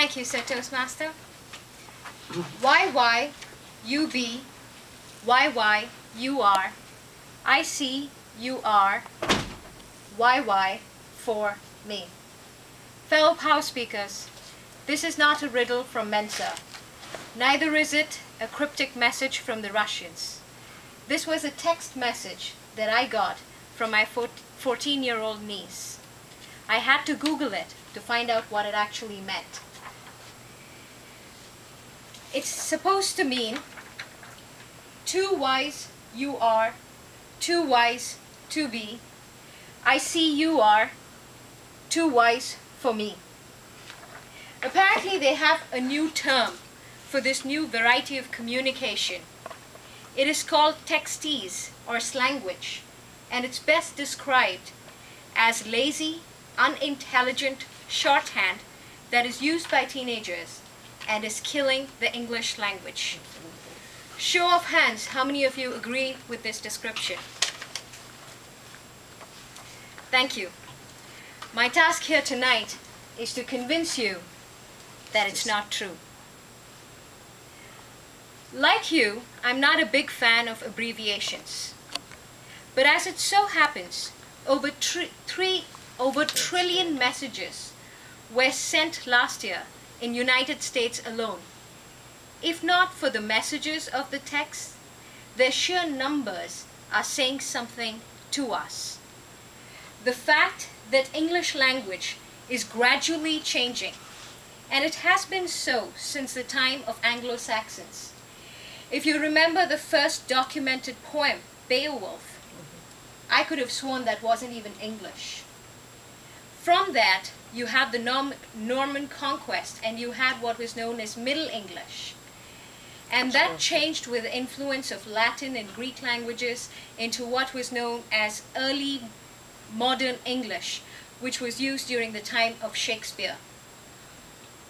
Thank you, Sir Toastmaster. YY, UB, YY, UR, IC, UR, YY for me. Fellow House Speakers, this is not a riddle from Mensa. Neither is it a cryptic message from the Russians. This was a text message that I got from my 14-year-old niece. I had to Google it to find out what it actually meant. It's supposed to mean 2 Ys you are, 2 Ys to be, I see you are, 2 Ys for me. Apparently they have a new term for this new variety of communication. It is called textese or slangwich, and it's best described as lazy, unintelligent shorthand that is used by teenagers and is killing the English language. Show of hands, how many of you agree with this description? Thank you. My task here tonight is to convince you that it's not true. Like you, I'm not a big fan of abbreviations. But as it so happens, over trillion messages were sent last year in United States alone. If not for the messages of the text, their sheer numbers are saying something to us. The fact that English language is gradually changing, and it has been so since the time of Anglo-Saxons. If you remember the first documented poem, Beowulf, I could have sworn that wasn't even English. From that, you have the Norman conquest, and you had what was known as Middle English. And that changed with the influence of Latin and Greek languages into what was known as early modern English, which was used during the time of Shakespeare.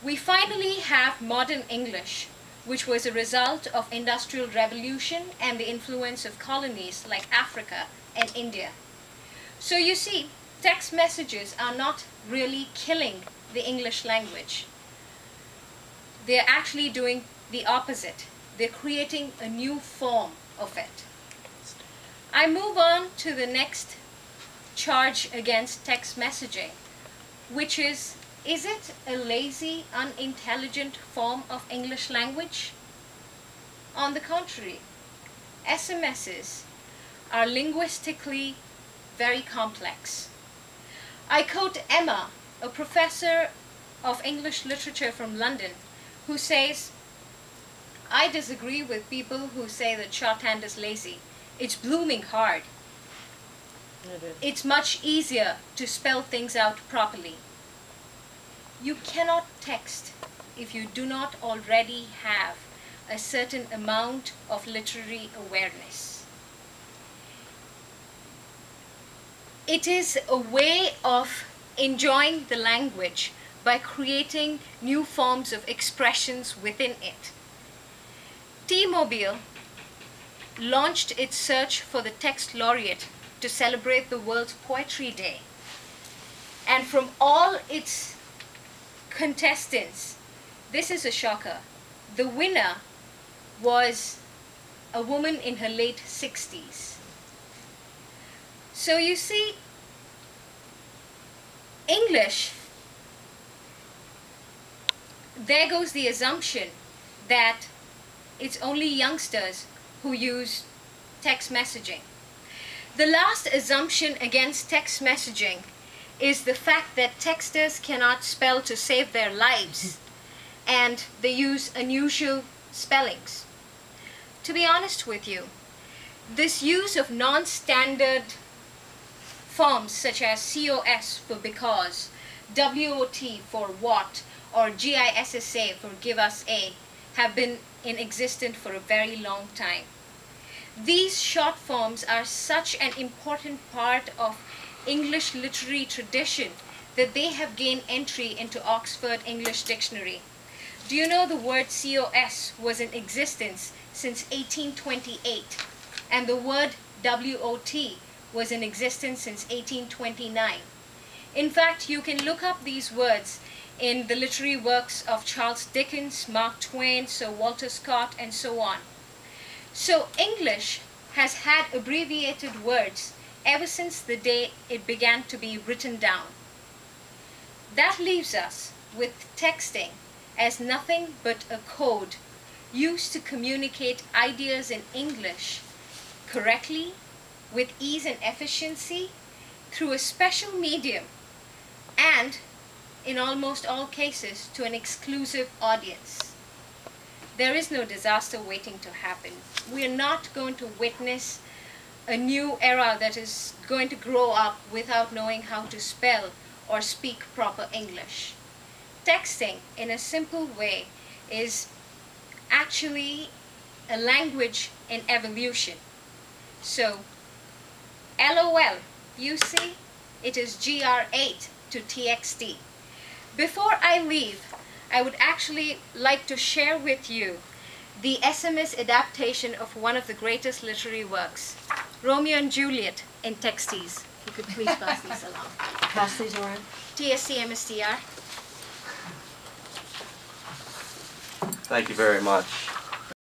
We finally have modern English, which was a result of Industrial Revolution and the influence of colonies like Africa and India. So you see, text messages are not really killing the English language. They're actually doing the opposite. They're creating a new form of it. I move on to the next charge against text messaging, which is it a lazy, unintelligent form of English language? On the contrary, SMSs are linguistically very complex. I quote Emma, a professor of English literature from London, who says, "I disagree with people who say that shorthand is lazy. It's blooming hard. It's much easier to spell things out properly." You cannot text if you do not already have a certain amount of literary awareness. It is a way of enjoying the language by creating new forms of expressions within it. T-Mobile launched its search for the text laureate to celebrate the World Poetry Day. And from all its contestants, this is a shocker, the winner was a woman in her late 60s. So you see, English, there goes the assumption that it's only youngsters who use text messaging. The last assumption against text messaging is the fact that texters cannot spell to save their lives, and they use unusual spellings. To be honest with you, this use of non-standard forms such as COS for because, WOT for what, or GISSA for give us a, have been in existence for a very long time. These short forms are such an important part of English literary tradition that they have gained entry into Oxford English Dictionary. Do you know the word COS was in existence since 1828, and the word WOT was in existence since 1829. In fact, you can look up these words in the literary works of Charles Dickens, Mark Twain, Sir Walter Scott, and so on. So English has had abbreviated words ever since the day it began to be written down. That leaves us with texting as nothing but a code used to communicate ideas in English correctly, with ease and efficiency, through a special medium, and in almost all cases to an exclusive audience. There is no disaster waiting to happen. We are not going to witness a new era that is going to grow up without knowing how to spell or speak proper English. Texting, in a simple way, is actually a language in evolution. So, LOL, you see, it is GR8 to TXT. Before I leave, I would actually like to share with you the SMS adaptation of one of the greatest literary works, Romeo and Juliet in Texties. If you could please pass these along. Pass these around. TSC MSTR. Thank you very much.